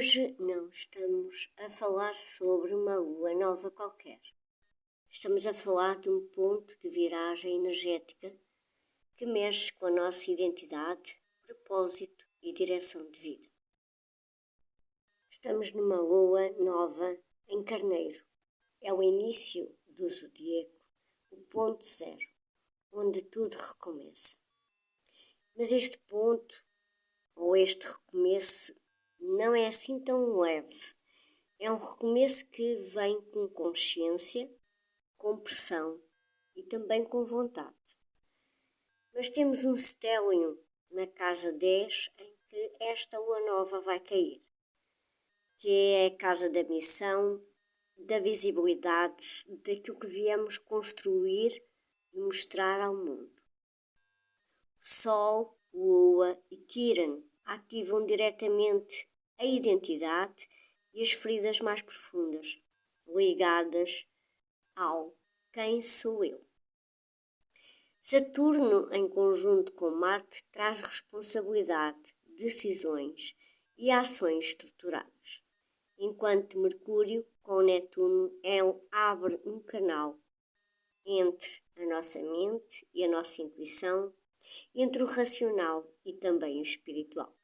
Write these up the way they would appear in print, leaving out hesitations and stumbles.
Hoje não estamos a falar sobre uma lua nova qualquer. Estamos a falar de um ponto de viragem energética que mexe com a nossa identidade, propósito e direção de vida. Estamos numa lua nova em Carneiro. É o início do zodíaco, o ponto zero, onde tudo recomeça. Mas este ponto, ou este recomeço, não é assim tão leve. É um recomeço que vem com consciência, com pressão e também com vontade. Mas temos um stellium na casa 10 em que esta lua nova vai cair, que é a casa da missão, da visibilidade, daquilo que viemos construir e mostrar ao mundo. Sol, Lua e Quiron ativam diretamente a identidade e as feridas mais profundas, ligadas ao quem sou eu. Saturno, em conjunto com Marte, traz responsabilidade, decisões e ações estruturadas, enquanto Mercúrio, com Netuno, abre um canal entre a nossa mente e a nossa intuição, entre o racional e também o espiritual.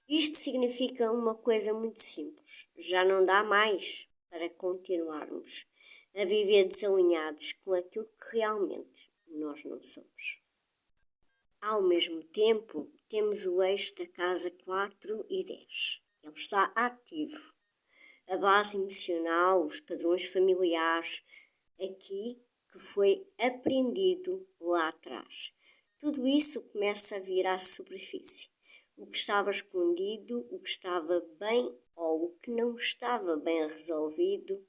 Isto significa uma coisa muito simples. Já não dá mais para continuarmos a viver desalinhados com aquilo que realmente nós não somos. Ao mesmo tempo, temos o eixo da casa 4 e 10. Ele está ativo. A base emocional, os padrões familiares, aqui que foi aprendido lá atrás. Tudo isso começa a vir à superfície. O que estava escondido, o que estava bem ou o que não estava bem resolvido,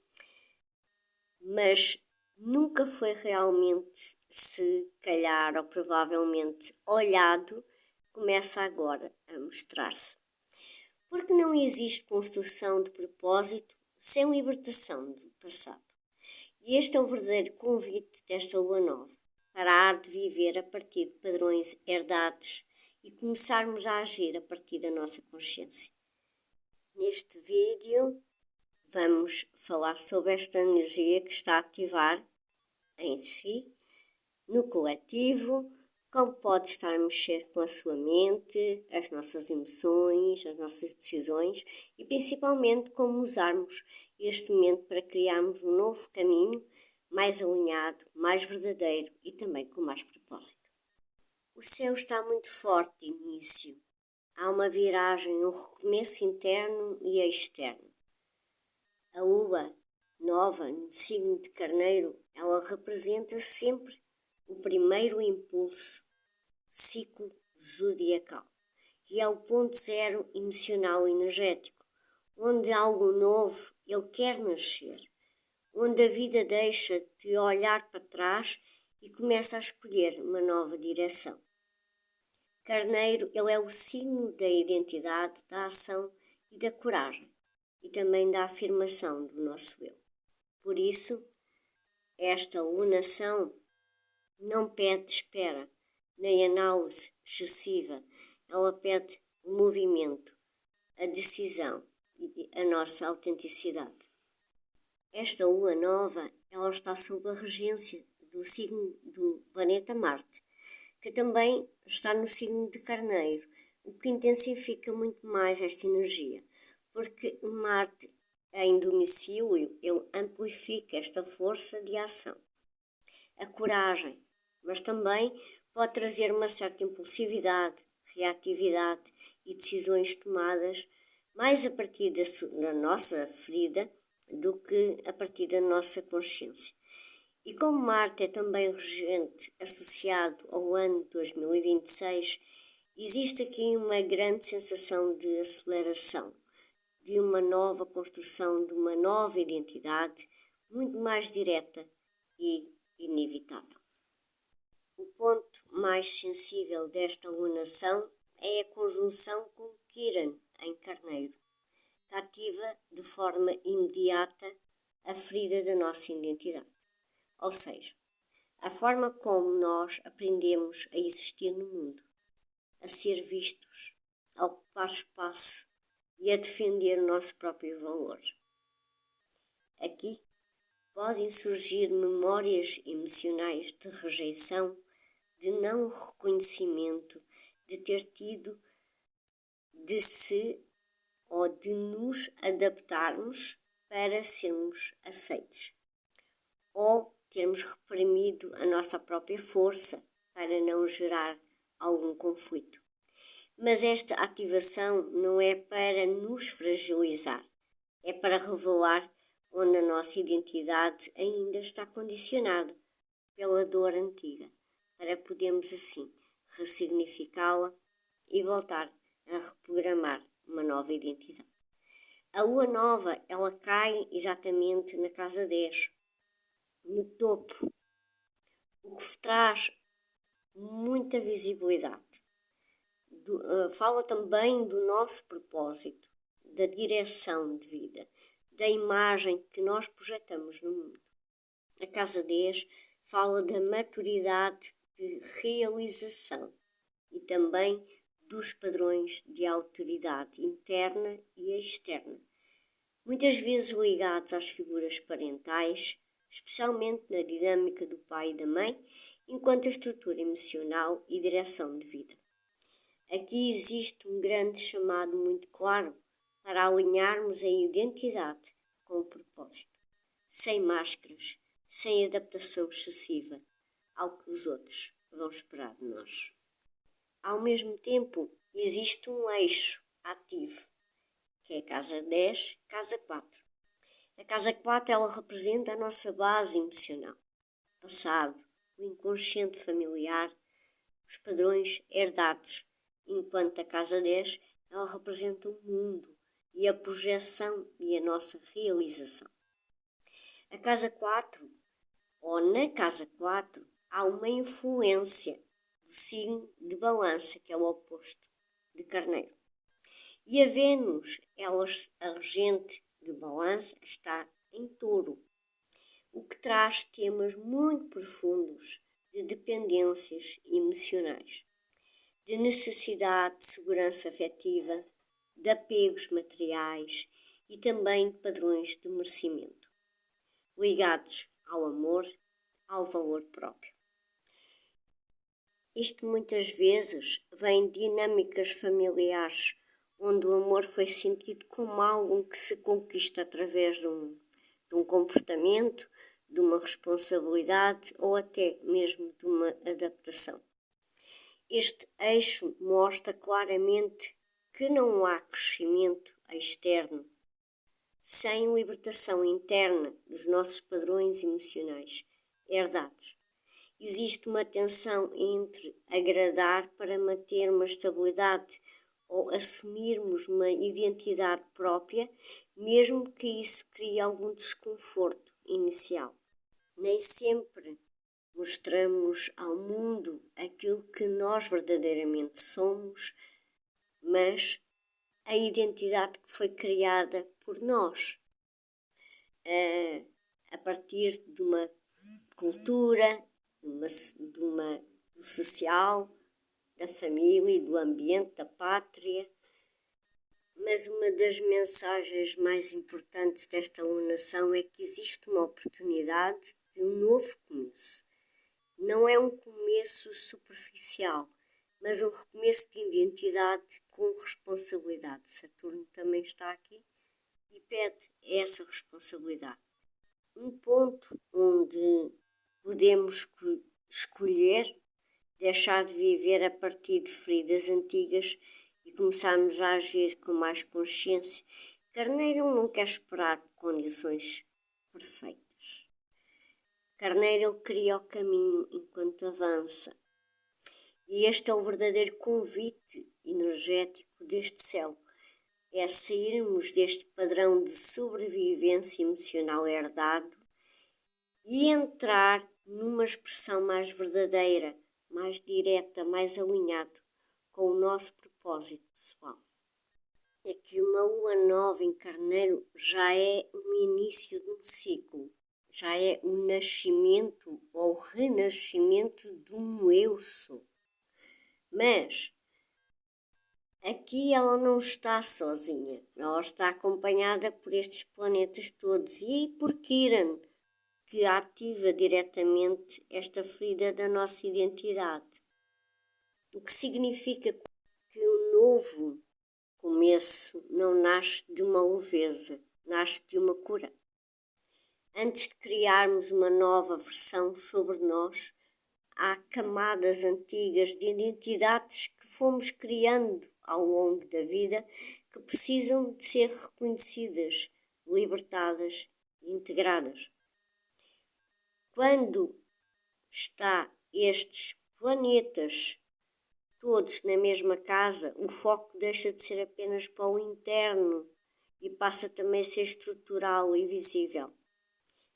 mas nunca foi realmente, se calhar ou provavelmente olhado, começa agora a mostrar-se. Porque não existe construção de propósito sem libertação do passado. E este é o verdadeiro convite desta lua nova. Parar de viver a partir de padrões herdados e começarmos a agir a partir da nossa consciência. Neste vídeo vamos falar sobre esta energia que está a ativar em si, no coletivo, como pode estar a mexer com a sua mente, as nossas emoções, as nossas decisões e principalmente como usarmos este momento para criarmos um novo caminho mais alinhado, mais verdadeiro e também com mais propósito. O céu está muito forte de início. Há uma viragem, um recomeço interno e externo. A lua nova no signo de Carneiro, ela representa sempre o primeiro impulso, ciclo zodiacal. E é o ponto zero emocional energético, onde algo novo ele quer nascer, onde a vida deixa de olhar para trás e começa a escolher uma nova direção. Carneiro, ele é o signo da identidade, da ação e da coragem, e também da afirmação do nosso eu. Por isso, esta lunação não pede espera, nem análise excessiva, ela pede o movimento, a decisão e a nossa autenticidade. Esta lua nova, ela está sob a regência do signo do planeta Marte, que também está no signo de Carneiro, o que intensifica muito mais esta energia, porque Marte em domicílio, ele amplifica esta força de ação, a coragem, mas também pode trazer uma certa impulsividade, reatividade e decisões tomadas mais a partir da nossa ferida do que a partir da nossa consciência. E como Marte é também regente associado ao ano 2026, existe aqui uma grande sensação de aceleração, de uma nova construção, de uma nova identidade, muito mais direta e inevitável. O ponto mais sensível desta lunação é a conjunção com Quiron em Carneiro, que ativa de forma imediata a ferida da nossa identidade. Ou seja, a forma como nós aprendemos a existir no mundo, a ser vistos, a ocupar espaço e a defender o nosso próprio valor. Aqui podem surgir memórias emocionais de rejeição, de não reconhecimento, de ter tido de se ou de nos adaptarmos para sermos aceitos, ou termos reprimido a nossa própria força para não gerar algum conflito. Mas esta ativação não é para nos fragilizar, é para revelar onde a nossa identidade ainda está condicionada pela dor antiga, para podermos assim ressignificá-la e voltar a reprogramar uma nova identidade. A lua nova, ela cai exatamente na casa 10, no topo, o que traz muita visibilidade. Fala também do nosso propósito, da direção de vida, da imagem que nós projetamos no mundo. A casa 10 fala da maturidade de realização e também dos padrões de autoridade interna e externa, muitas vezes ligados às figuras parentais, especialmente na dinâmica do pai e da mãe, enquanto a estrutura emocional e direção de vida. Aqui existe um grande chamado muito claro para alinharmos a identidade com o propósito, sem máscaras, sem adaptação excessiva ao que os outros vão esperar de nós. Ao mesmo tempo, existe um eixo ativo, que é a casa 10, casa 4. A casa 4 ela representa a nossa base emocional, passado, o inconsciente familiar, os padrões herdados, enquanto a casa 10 ela representa o mundo e a projeção e a nossa realização. A casa 4, ou na casa 4, há uma influência do signo de Balança, que é o oposto de Carneiro. E a Vênus, ela, a regente de Balança, está em Touro, o que traz temas muito profundos de dependências emocionais, de necessidade de segurança afetiva, de apegos materiais e também de padrões de merecimento, ligados ao amor, ao valor próprio. Isto muitas vezes vem de dinâmicas familiares, onde o amor foi sentido como algo que se conquista através de um comportamento, de uma responsabilidade ou até mesmo de uma adaptação. Este eixo mostra claramente que não há crescimento externo sem libertação interna dos nossos padrões emocionais herdados. Existe uma tensão entre agradar para manter uma estabilidade ou assumirmos uma identidade própria, mesmo que isso crie algum desconforto inicial. Nem sempre mostramos ao mundo aquilo que nós verdadeiramente somos, mas a identidade que foi criada por nós, a partir de uma cultura, do social, da família, do ambiente, da pátria. Mas uma das mensagens mais importantes desta alunação é que existe uma oportunidade de um novo começo. Não é um começo superficial, mas um recomeço de identidade com responsabilidade. Saturno também está aqui e pede essa responsabilidade. Um ponto onde podemos escolher deixar de viver a partir de feridas antigas e começarmos a agir com mais consciência. Carneiro não quer esperar por condições perfeitas. Carneiro cria o caminho enquanto avança. E este é o verdadeiro convite energético deste céu. É sairmos deste padrão de sobrevivência emocional herdado e entrar numa expressão mais verdadeira, mais direta, mais alinhado com o nosso propósito pessoal. É que uma lua nova em Carneiro já é o início de um ciclo, já é o nascimento ou o renascimento de um eu sou. Mas aqui ela não está sozinha, ela está acompanhada por estes planetas todos e por Quiron, que ativa diretamente esta ferida da nossa identidade. O que significa que o novo começo não nasce de uma leveza, nasce de uma cura. Antes de criarmos uma nova versão sobre nós, há camadas antigas de identidades que fomos criando ao longo da vida que precisam de ser reconhecidas, libertadas e integradas. Quando está estes planetas todos na mesma casa, o foco deixa de ser apenas para o interno e passa também a ser estrutural e visível.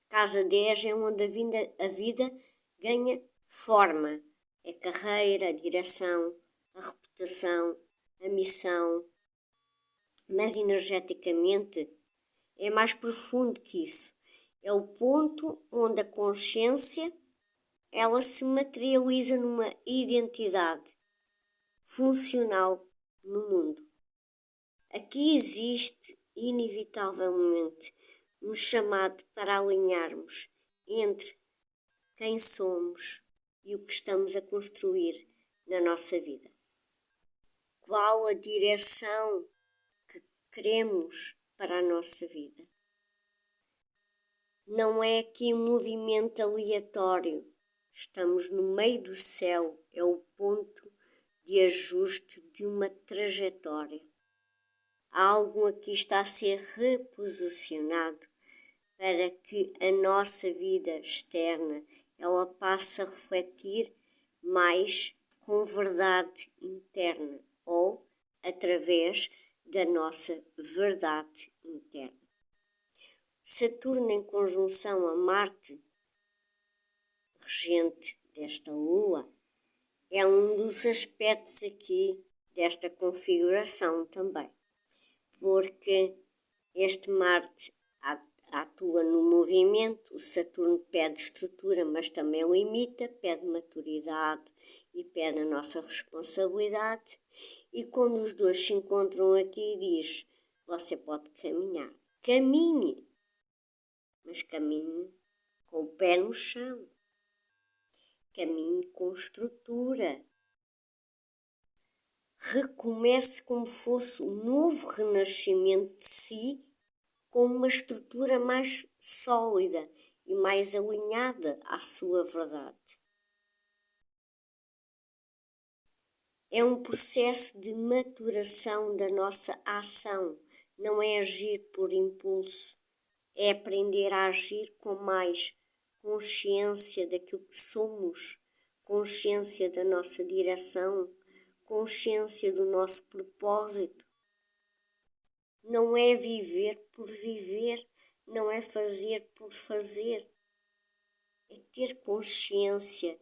Casa 10 é onde a vida ganha forma. É a carreira, a direção, a reputação, a missão. Mas energeticamente é mais profundo que isso. É o ponto onde a consciência ela se materializa numa identidade funcional no mundo. Aqui existe, inevitavelmente, um chamado para alinharmos entre quem somos e o que estamos a construir na nossa vida. Qual a direção que queremos para a nossa vida? Não é aqui um movimento aleatório. Estamos no meio do céu, é o ponto de ajuste de uma trajetória. Algo aqui está a ser reposicionado para que a nossa vida externa ela passe a refletir mais com verdade interna ou através da nossa verdade interna. Saturno em conjunção a Marte, regente desta Lua, é um dos aspectos aqui desta configuração também, porque este Marte atua no movimento, o Saturno pede estrutura, mas também limita, pede maturidade e pede a nossa responsabilidade. E quando os dois se encontram aqui, diz, você pode caminhar. Caminhe, mas caminhe com o pé no chão. Caminhe com estrutura. Recomece como fosse um novo renascimento de si, com uma estrutura mais sólida e mais alinhada à sua verdade. É um processo de maturação da nossa ação, não é agir por impulso, é aprender a agir com mais consciência daquilo que somos, consciência da nossa direção, consciência do nosso propósito. Não é viver por viver, não é fazer por fazer. É ter consciência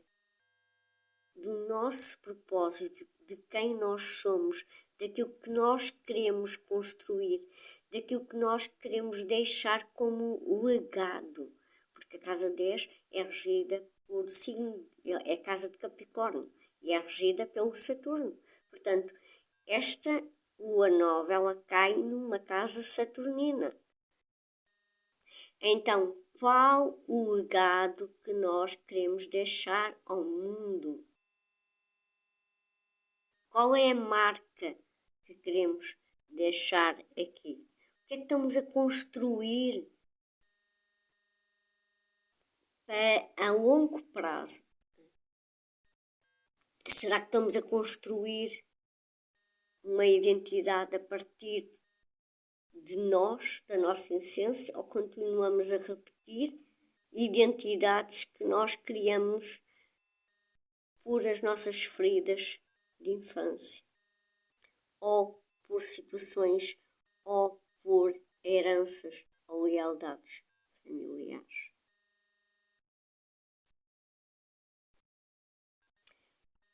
do nosso propósito, de quem nós somos, daquilo que nós queremos construir, daquilo que nós queremos deixar como legado. Porque a casa 10 é regida por signo, é a casa de Capricórnio e é regida pelo Saturno. Portanto, esta Lua nova, ela cai numa casa saturnina. Então, qual o legado que nós queremos deixar ao mundo? Qual é a marca que queremos deixar aqui? O que é que estamos a construir a longo prazo? Será que estamos a construir uma identidade a partir de nós, da nossa essência, ou continuamos a repetir identidades que nós criamos por as nossas feridas de infância, ou por situações, ou por heranças ou lealdades familiares?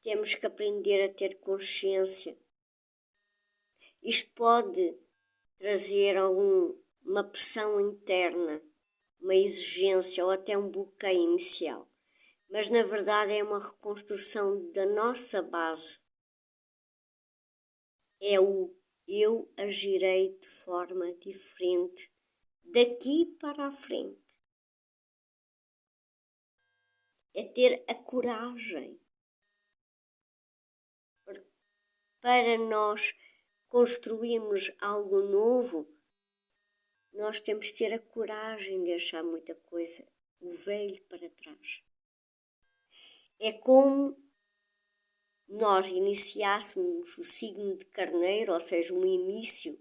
Temos que aprender a ter consciência. Isto pode trazer uma pressão interna, uma exigência ou até um bloqueio inicial. Mas na verdade é uma reconstrução da nossa base. é o eu agirei de forma diferente daqui para a frente. É ter a coragem para nós construirmos algo novo. Nós temos de ter a coragem de deixar muita coisa, o velho, para trás. É como nós iniciássemos o signo de Carneiro, ou seja, um início,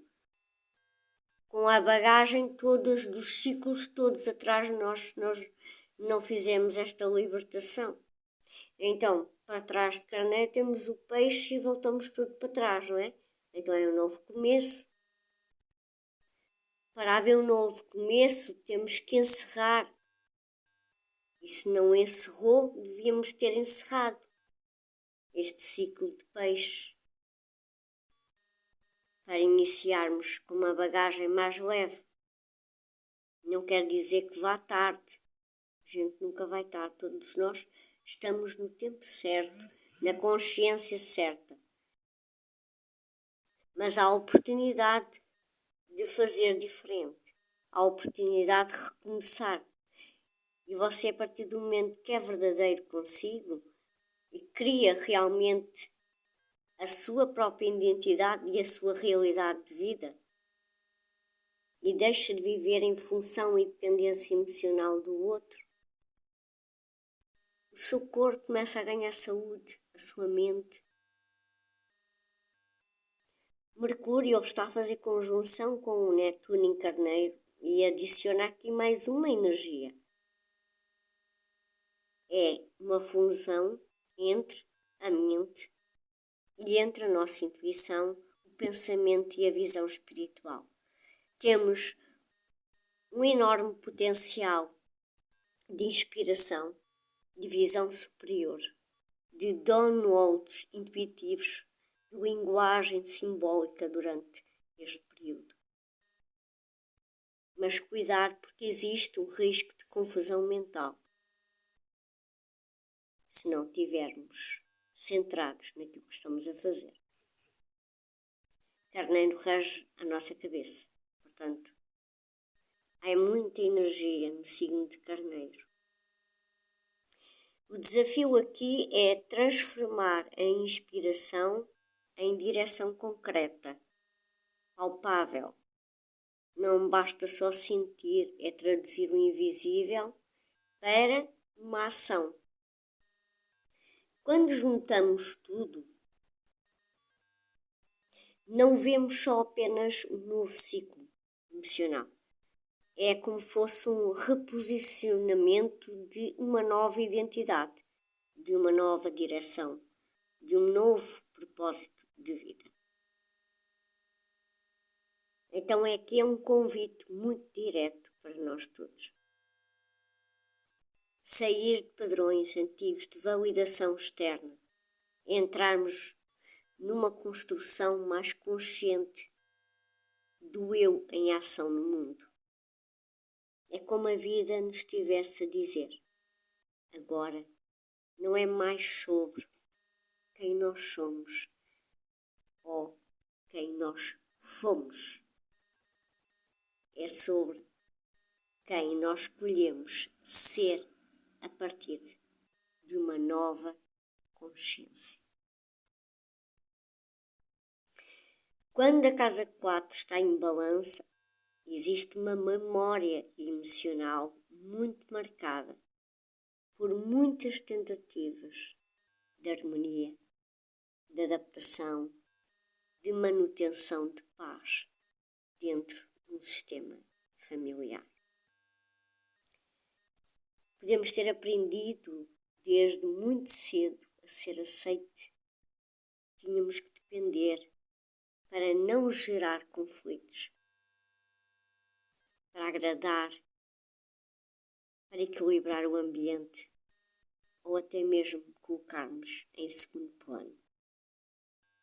com a bagagem todas dos ciclos todos atrás de nós não fizemos esta libertação. Então, para trás de Carneiro temos o peixe e voltamos tudo para trás, não é? Então é um novo começo. Para haver um novo começo, temos que encerrar. E se não encerrou, devíamos ter encerrado este ciclo de peixe para iniciarmos com uma bagagem mais leve. Não quer dizer que vá tarde. A gente nunca vai tarde. Todos nós estamos no tempo certo, na consciência certa. Mas há a oportunidade de fazer diferente. Há a oportunidade de recomeçar. E você, a partir do momento que é verdadeiro consigo e cria realmente a sua própria identidade e a sua realidade de vida, e deixa de viver em função e dependência emocional do outro, o seu corpo começa a ganhar saúde, a sua mente. Mercúrio está a fazer conjunção com o Netuno em Carneiro e adiciona aqui mais uma energia. É uma fusão entre a mente e entre a nossa intuição, o pensamento e a visão espiritual. Temos um enorme potencial de inspiração, de visão superior, de downloads intuitivos, de linguagem simbólica durante este período. Mas cuidar, porque existe o risco de confusão mental. Se não estivermos centrados naquilo que estamos a fazer. Carneiro rege a nossa cabeça. Portanto, há muita energia no signo de Carneiro. O desafio aqui é transformar a inspiração em direção concreta, palpável. Não basta só sentir, é traduzir o invisível para uma ação. Quando juntamos tudo, não vemos só apenas um novo ciclo emocional. É como fosse um reposicionamento de uma nova identidade, de uma nova direção, de um novo propósito de vida. Então aqui é um convite muito direto para nós todos. Sair de padrões antigos de validação externa, entrarmos numa construção mais consciente do eu em ação no mundo. É como a vida nos estivesse a dizer: agora não é mais sobre quem nós somos ou quem nós fomos. É sobre quem nós escolhemos ser a partir de uma nova consciência. Quando a casa 4 está em balança, existe uma memória emocional muito marcada por muitas tentativas de harmonia, de adaptação, de manutenção de paz dentro de um sistema familiar. Podemos ter aprendido desde muito cedo a ser aceite. Tínhamos que depender para não gerar conflitos, para agradar, para equilibrar o ambiente ou até mesmo colocarmos em segundo plano,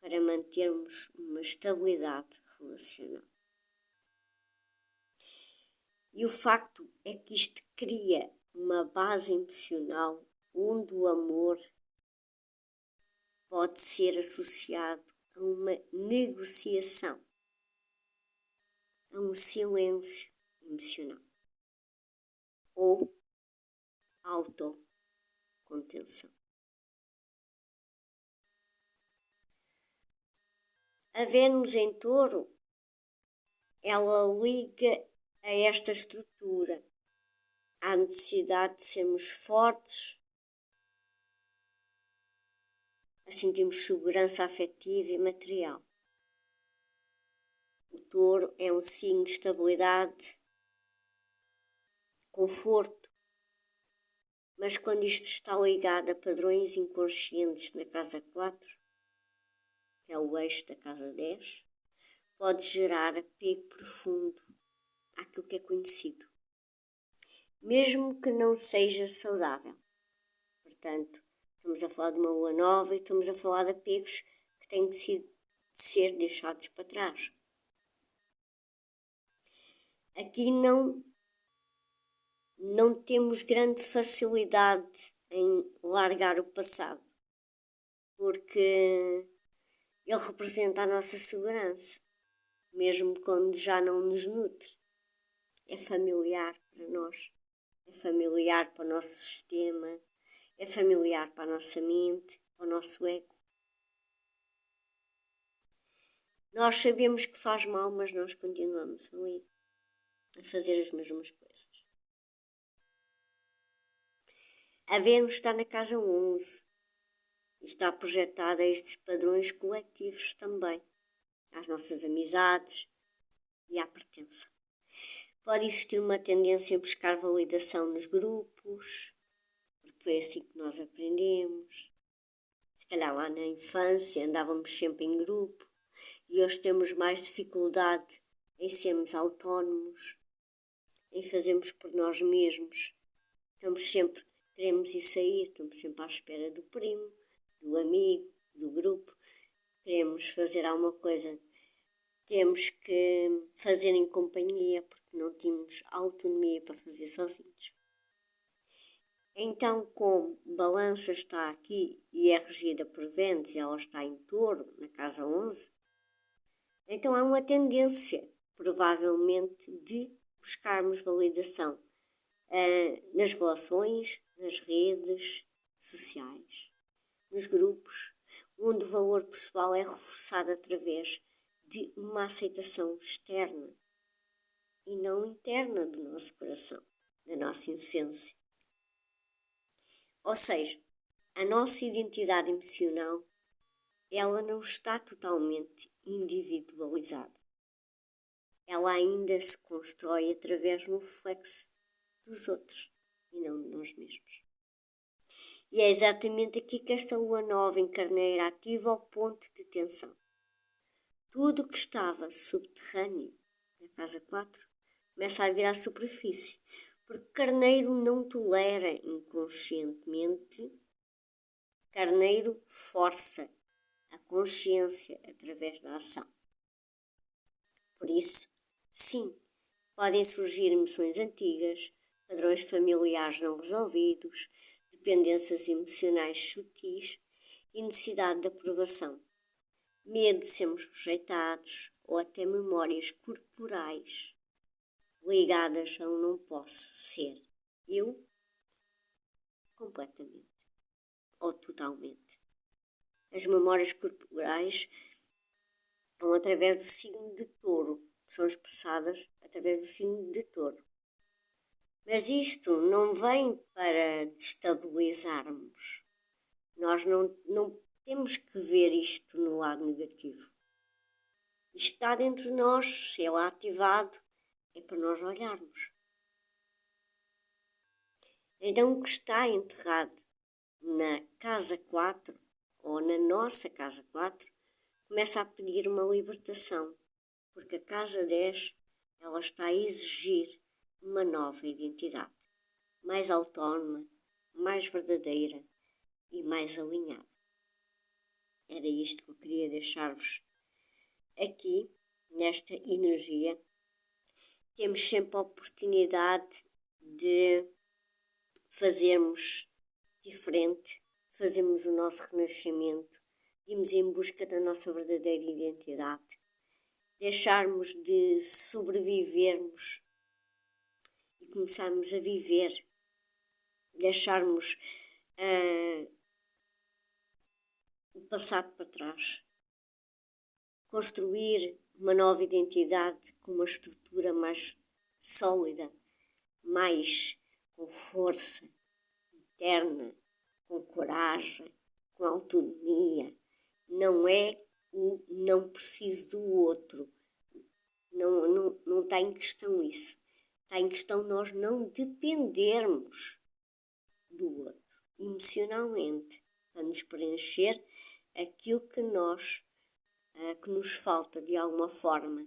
para mantermos uma estabilidade relacional. E o facto é que isto cria uma base emocional onde o amor pode ser associado a uma negociação, a um silêncio emocional ou autocontenção. A Vênus em Touro, ela liga a esta estrutura, à necessidade de sermos fortes, a sentirmos segurança afetiva e material. O Touro é um signo de estabilidade, conforto, mas quando isto está ligado a padrões inconscientes na casa 4, que é o eixo da casa 10, pode gerar apego profundo àquilo que é conhecido, mesmo que não seja saudável. Portanto, estamos a falar de uma lua nova e estamos a falar de apegos que têm de ser deixados para trás. Aqui não temos grande facilidade em largar o passado, porque ele representa a nossa segurança, mesmo quando já não nos nutre. É familiar para nós, é familiar para o nosso sistema, é familiar para a nossa mente, para o nosso ego. Nós sabemos que faz mal, mas nós continuamos ali a fazer as mesmas coisas. A Vênus está na casa 11 e está projetada a estes padrões coletivos também, às nossas amizades e à pertença. Pode existir uma tendência a buscar validação nos grupos, porque foi assim que nós aprendemos. Se calhar lá na infância andávamos sempre em grupo e hoje temos mais dificuldade em sermos autónomos, em fazermos por nós mesmos. Queremos ir sair, estamos sempre à espera do primo, do amigo, do grupo. Queremos fazer alguma coisa, temos que fazer em companhia, porque não temos autonomia para fazer sozinhos. Então, como Balança está aqui e é regida por Vênus e ela está em Touro, na casa 11, então há uma tendência, provavelmente, de buscarmos validação nas relações, nas redes sociais, nos grupos, onde o valor pessoal é reforçado através de uma aceitação externa e não interna do nosso coração, da nossa essência. Ou seja, a nossa identidade emocional, ela não está totalmente individualizada. Ela ainda se constrói através do reflexo dos outros e não de nós mesmos. E é exatamente aqui que esta lua nova em Carneiro ativa o ponto de tensão. Tudo o que estava subterrâneo, na casa 4, começa a vir à superfície, porque Carneiro não tolera inconscientemente. Carneiro força a consciência através da ação. Por isso, sim, podem surgir emoções antigas, padrões familiares não resolvidos, dependências emocionais sutis e necessidade de aprovação, medo de sermos rejeitados ou até memórias corporais ligadas a um não posso ser eu completamente ou totalmente. As memórias corporais vão através do signo de Touro, são expressadas através do signo de Touro. Mas isto não vem para destabilizarmos. Nós não temos que ver isto no lado negativo. Isto está dentro de nós, se é lá ativado, é para nós olharmos. Então o que está enterrado na casa 4, ou na nossa casa 4, começa a pedir uma libertação, porque a casa 10, ela está a exigir uma nova identidade, mais autónoma, mais verdadeira e mais alinhada. Era isto que eu queria deixar-vos aqui, nesta energia. Temos sempre a oportunidade de fazermos diferente, fazermos o nosso renascimento irmos em busca da nossa verdadeira identidade, deixarmos de sobrevivermos e começarmos a viver, deixarmos o passado para trás, construir uma nova identidade com uma estrutura mais sólida, mais com força interna, com coragem, com autonomia. Não é o não preciso do outro. Não está em questão isso. Está em questão nós não dependermos do outro emocionalmente para nos preencher aquilo que nos falta de alguma forma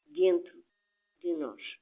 dentro de nós.